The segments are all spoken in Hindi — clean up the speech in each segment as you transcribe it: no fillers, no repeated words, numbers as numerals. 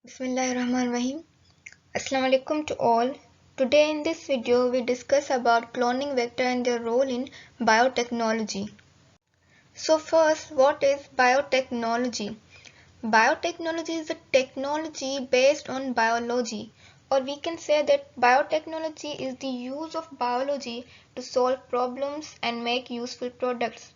Bismillahirrahmanirrahim. Assalamu alaikum to all. Today in this video we discuss about cloning vector and their role in biotechnology. So first, what is biotechnology? Biotechnology is a technology based on biology, or we can say that biotechnology is the use of biology to solve problems and make useful products.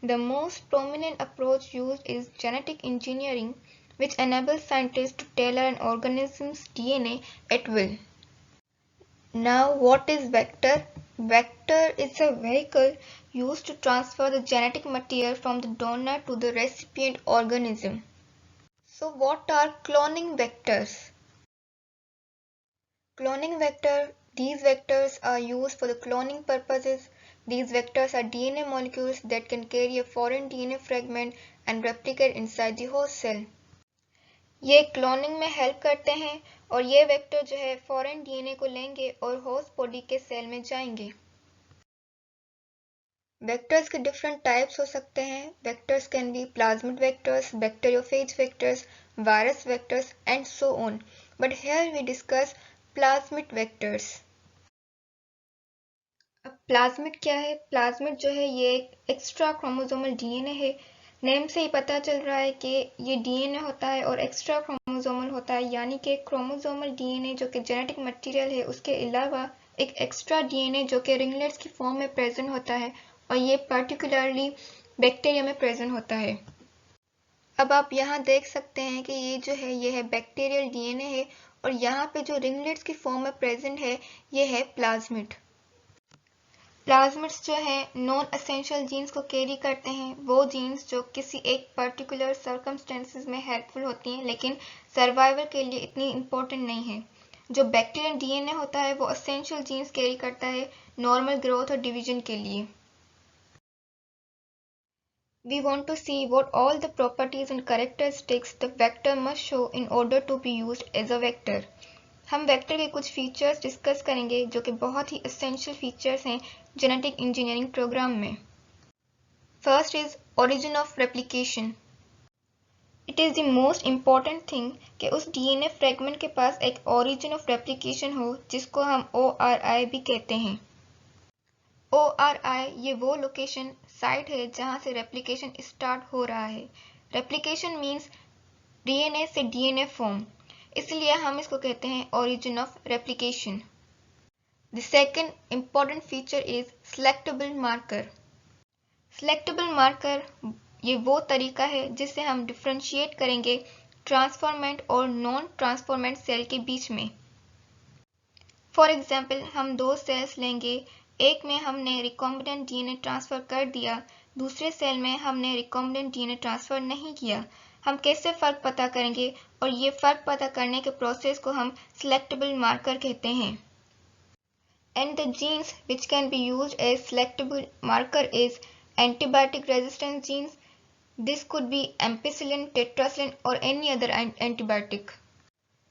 The most prominent approach used is genetic engineering, which enables scientists to tailor an organism's DNA at will. Now, what is vector? Vector is a vehicle used to transfer the genetic material from the donor to the recipient organism. So, what are cloning vectors? Cloning vector, these vectors are used for the cloning purposes. These vectors are DNA molecules that can carry a foreign DNA fragment and replicate inside the host cell. ये क्लोनिंग में हेल्प करते हैं और ये वेक्टर जो है फॉरेन डीएनए को लेंगे और होस्ट बॉडी के सेल में जाएंगे. वेक्टर्स के डिफरेंट टाइप्स हो सकते हैं. Vectors can be plasmid vectors, bacteriophage vectors, virus vectors and so on. But here we discuss plasmid vectors. अब प्लाज्मिड क्या है? प्लाज्मिड जो है ये एक एक्स्ट्रा क्रोमोसोमल डीएनए है. नेम से ही पता चल रहा है कि ये डीएनए होता है और एक्स्ट्रा क्रोमोसोमल होता है, यानी कि क्रोमोसोमल डीएनए जो कि जेनेटिक मटेरियल है उसके अलावा एक एक्स्ट्रा डीएनए जो कि रिंगलेट्स की फॉर्म में प्रेजेंट होता है और ये पर्टिकुलरली बैक्टीरिया में प्रेजेंट होता है. अब आप यहाँ देख सकते हैं कि ये जो है ये है बैक्टीरियल डीएनए है और यहाँ पे जो रिंगलेट्स की फॉर्म में प्रेजेंट है ये है प्लाज्मिड. प्लाज्मिड्स जो है नॉन एसेंशियल जीन्स को कैरी करते हैं, वो जीन्स जो किसी एक पर्टिकुलर सर्कमस्टेंसेस में हेल्पफुल होती हैं लेकिन सर्वाइवल के लिए इतनी इम्पोर्टेंट नहीं है. जो बैक्टीरियल डीएनए होता है वो एसेंशियल जीन्स कैरी करता है नॉर्मल ग्रोथ और डिवीजन के लिए. We want to see what all the properties and characteristics the vector must show in order to be used as a vector. हम वेक्टर के कुछ फीचर्स डिस्कस करेंगे जो कि बहुत ही एसेंशियल फीचर्स हैं जेनेटिक इंजीनियरिंग प्रोग्राम में. First is origin of replication. It is the most important thing कि उस डीएनए फ्रेगमेंट के पास एक ओरिजिन ऑफ रेप्लिकेशन हो जिसको हम ORI भी कहते हैं. ORI ये वो लोकेशन साइट है जहाँ से रेप्लिकेशन स्टार्ट हो रहा है. रेप्लिकेशन मीन्स डीएनए से डीएनए फॉर्म, इसलिए हम इसको कहते हैं origin of replication. The second important feature is selectable marker. Selectable marker ये वो तरीका है जिससे हम डिफ्रेंशिएट करेंगे ट्रांसफॉर्मेंट और नॉन ट्रांसफॉर्मेंट सेल के बीच में. फॉर एग्जाम्पल हम दो सेल्स लेंगे, एक में हमने रिकॉम्बिनेंट डीएनए ट्रांसफर कर दिया, दूसरे सेल में हमने रिकॉम्बिनेंट डीएनए ट्रांसफर नहीं किया. हम कैसे फ़र्क पता करेंगे? और ये फ़र्क पता करने के प्रोसेस को हम selectable marker कहते हैं. And the genes which can be used as selectable marker is antibiotic resistant genes. This could be ampicillin, tetracycline or any other antibiotic.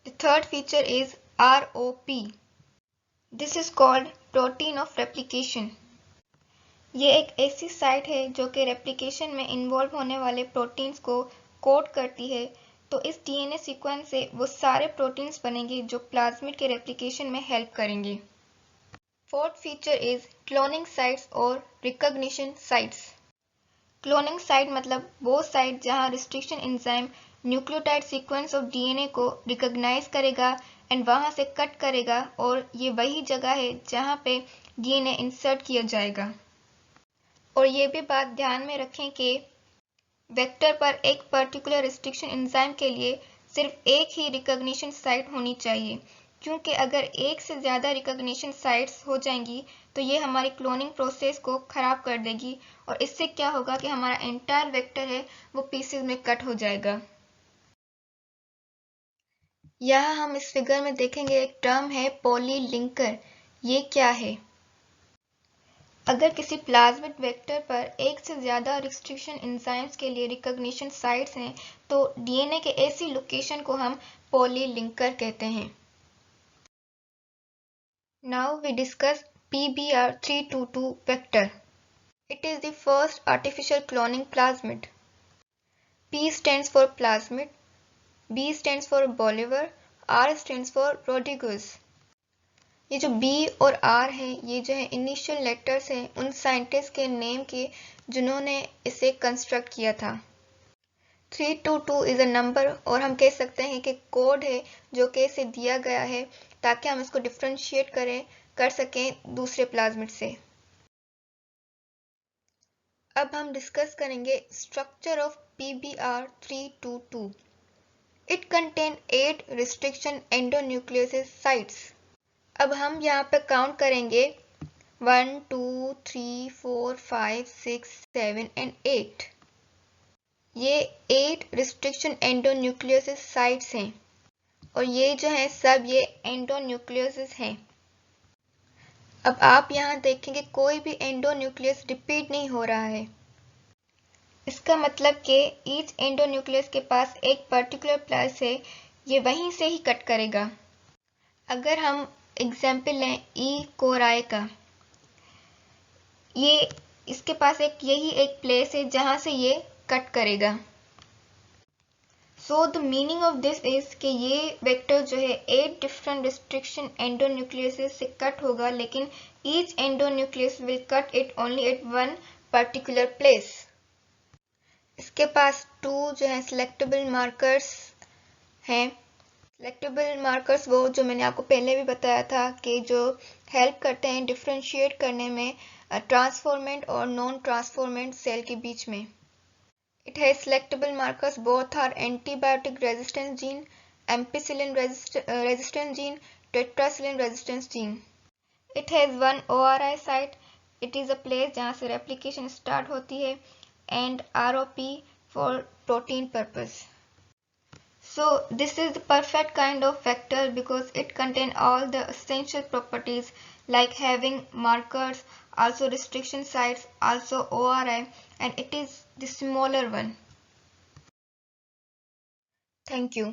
The third feature is ROP. This is called protein of replication. ये एक ऐसी साइट है जो कि रेप्लिकेशन में इन्वॉल्व होने वाले प्रोटीन्स को कोड करती है. तो इस डीएनए सीक्वेंस से वो सारे प्रोटीन्स बनेंगे जो प्लाज्मिड के रेप्लिकेशन में हेल्प करेंगे. Fourth feature is cloning sites और recognition sites. Cloning site मतलब वो साइट जहाँ restriction enzyme nucleotide sequence of DNA को रिकॉग्नाइज करेगा एंड वहाँ से कट करेगा और ये वही जगह है जहाँ पे डीएनए इंसर्ट किया जाएगा. और ये भी बात ध्यान में रखें कि वेक्टर पर एक पर्टिकुलर रिस्ट्रिक्शन एंजाइम के लिए सिर्फ एक ही रिकॉग्निशन साइट होनी चाहिए, क्योंकि अगर एक से ज़्यादा रिकॉग्निशन साइट्स हो जाएंगी तो ये हमारी क्लोनिंग प्रोसेस को ख़राब कर देगी और इससे क्या होगा कि हमारा एंटायर वेक्टर है वो पीसेस में कट हो जाएगा. यहाँ हम इस फिगर में देखेंगे एक टर्म है पॉलीलिंकर. ये क्या है? अगर किसी प्लाज्मिड वेक्टर पर एक से ज़्यादा रिस्ट्रिक्शन एंजाइम्स के लिए रिकॉग्निशन साइट्स हैं तो डीएनए के ऐसी लोकेशन को हम पॉलीलिंकर कहते हैं. Now we discuss PBR322 vector. It is the first artificial cloning plasmid. P stands for plasmid, B stands for Bolivar, R stands for Rodriguez. ये जो B और R हैं, ये जो है इनिशियल लेटर्स हैं उन साइंटिस्ट के नेम के जिन्होंने इसे कंस्ट्रक्ट किया था। 322 इज़ अ नंबर, और हम कह सकते हैं कि कोड है जो कि इसे दिया गया है ताकि हम इसको डिफ्रेंशिएट कर सकें दूसरे प्लाज्मिड से। अब हम डिस्कस करेंगे structure of PBr322। It contain 8 restriction endonuclease sites. अब हम यहाँ पे काउंट करेंगे 1 2 3 4 5 6 7 एंड 8। ये 8 रिस्ट्रिक्शन एंडोन्यूक्लियस साइट्स हैं और ये जो है सब ये एंडोन्यूक्लियस हैं। अब आप यहाँ देखेंगे कोई भी एंडोन्यूक्लियस रिपीट नहीं हो रहा है। इसका मतलब कि ईच एंडोन्यूक्लियस के पास एक पर्टिकुलर प्लेस है, ये वहीं से ही कट करेगा। अगर हम एग्जाम्पल लें ई कोराई का, ये इसके पास यही एक प्लेस है जहां से ये कट करेगा। So the meaning of this is कि ये वेक्टर जो है 8 डिफरेंट रिस्ट्रिक्शन एंडोन्यूक्लियस से कट होगा, लेकिन each endonuclease will cut it only at one particular place. इसके पास 2 जो है सिलेक्टेबल मार्कर्स हैं। सिलेक्टेबल मार्कर्स वो जो मैंने आपको पहले भी बताया था कि जो हेल्प करते हैं डिफ्रेंशिएट करने में ट्रांसफॉर्मेंट और नॉन ट्रांसफॉर्मेंट सेल के बीच में। It has selectable markers, both are antibiotic resistance gene, ampicillin resistance gene, tetracycline resistance gene. It has one ORI site. It is a place जहाँ से replication start होती है, and ROP for protein purpose. So this is the perfect kind of vector because it contains all the essential properties like having markers, also restriction sites, also ORI, and it is the smaller one. Thank you.